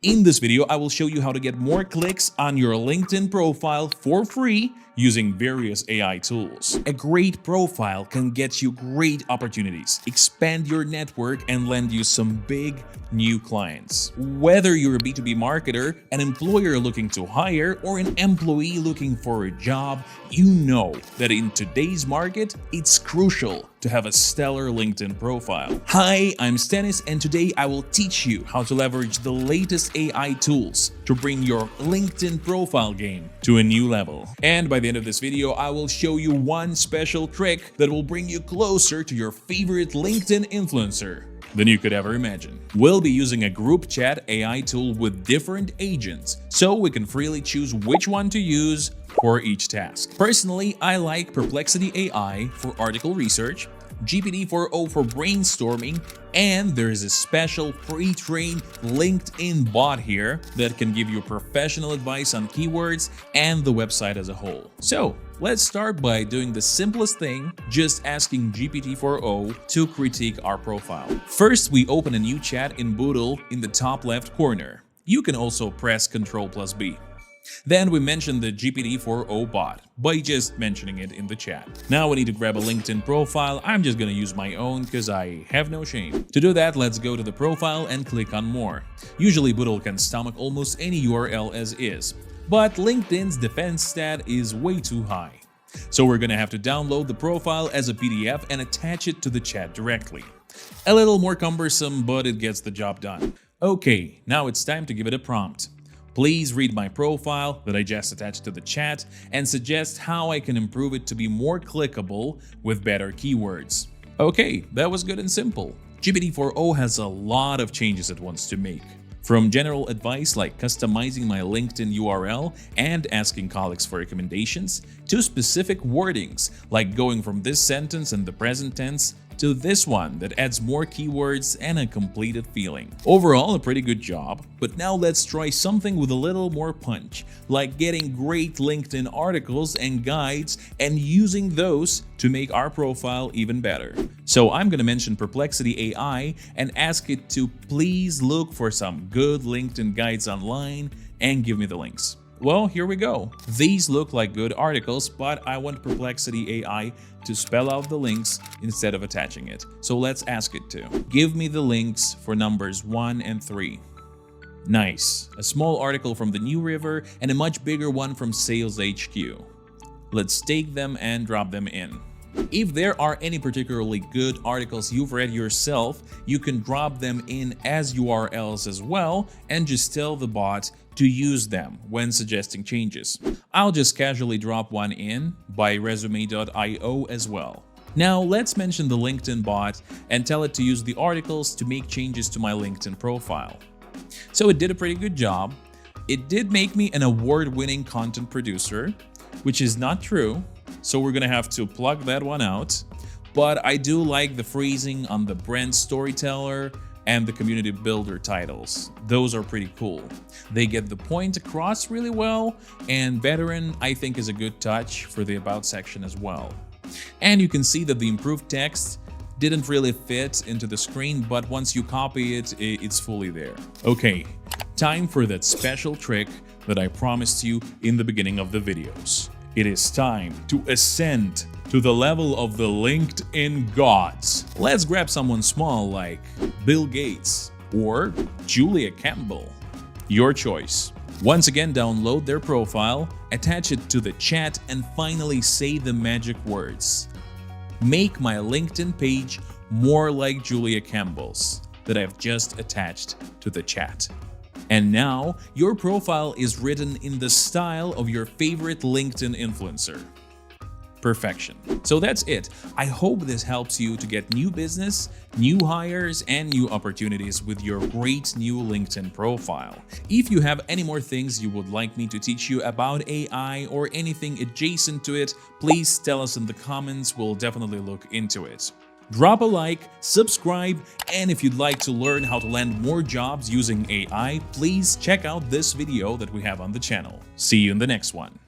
In this video, I will show you how to get more clicks on your LinkedIn profile for free using various AI tools. A great profile can get you great opportunities, expand your network, and land you some big new clients. Whether you're a B2B marketer, an employer looking to hire, or an employee looking for a job, you know that in today's market, it's crucial to have a stellar LinkedIn profile. Hi, I'm Stanis, and today I will teach you how to leverage the latest AI tools to bring your LinkedIn profile game to a new level. And by the end of this video, I will show you one special trick that will bring you closer to your favorite LinkedIn influencer than you could ever imagine. We'll be using a GroupChat AI tool with different agents, so we can freely choose which one to use for each task. Personally, I like Perplexity AI for article research, GPT-4o for brainstorming, and there is a special pre-trained LinkedIn bot here that can give you professional advice on keywords and the website as a whole. So let's start by doing the simplest thing, just asking GPT-4o to critique our profile. First, we open a new chat in Boodle in the top left corner. You can also press Ctrl+B. Then we mention the GPT-4o bot by just mentioning it in the chat. Now we need to grab a LinkedIn profile. I'm just gonna use my own because I have no shame. To do that, let's go to the profile and click on more. Usually Boodle can stomach almost any URL as is, but LinkedIn's defense stat is way too high. So we're gonna have to download the profile as a PDF and attach it to the chat directly. A little more cumbersome, but it gets the job done. Okay, now it's time to give it a prompt. Please read my profile that I just attached to the chat and suggest how I can improve it to be more clickable with better keywords. Okay, that was good and simple. GPT-4o has a lot of changes it wants to make. From general advice like customizing my LinkedIn URL and asking colleagues for recommendations, to specific wordings like going from this sentence in the present tense to this one that adds more keywords and a completed feeling. Overall, a pretty good job, but now let's try something with a little more punch, like getting great LinkedIn articles and guides and using those to make our profile even better. So I'm gonna mention Perplexity AI and ask it to please look for some good LinkedIn guides online and give me the links. Well, here we go. These look like good articles, but I want Perplexity AI to spell out the links instead of attaching it. So let's ask it to. Give me the links for numbers 1 and 3. Nice. A small article from the New River and a much bigger one from Sales HQ. Let's take them and drop them in. If there are any particularly good articles you've read yourself, you can drop them in as URLs as well and just tell the bot to use them when suggesting changes. I'll just casually drop one in by resume.io as well. Now let's mention the LinkedIn bot and tell it to use the articles to make changes to my LinkedIn profile. So it did a pretty good job. It did make me an award-winning content producer, which is not true. So we're gonna have to plug that one out. But I do like the phrasing on the brand storyteller and the community builder titles. Those are pretty cool. They get the point across really well, and veteran I think is a good touch for the about section as well. And you can see that the improved text didn't really fit into the screen, but once you copy it, it's fully there. Okay, time for that special trick that I promised you in the beginning of the videos. It is time to ascend to the level of the LinkedIn gods. Let's grab someone small like Bill Gates or Julia Campbell. Your choice. Once again, download their profile, attach it to the chat, and finally say the magic words. Make my LinkedIn page more like Julia Campbell's that I've just attached to the chat. And now, your profile is written in the style of your favorite LinkedIn influencer. Perfection. So that's it. I hope this helps you to get new business, new hires, and new opportunities with your great new LinkedIn profile. If you have any more things you would like me to teach you about AI or anything adjacent to it, please tell us in the comments. We'll definitely look into it. Drop a like, subscribe, and if you'd like to learn how to land more jobs using AI, please check out this video that we have on the channel. See you in the next one.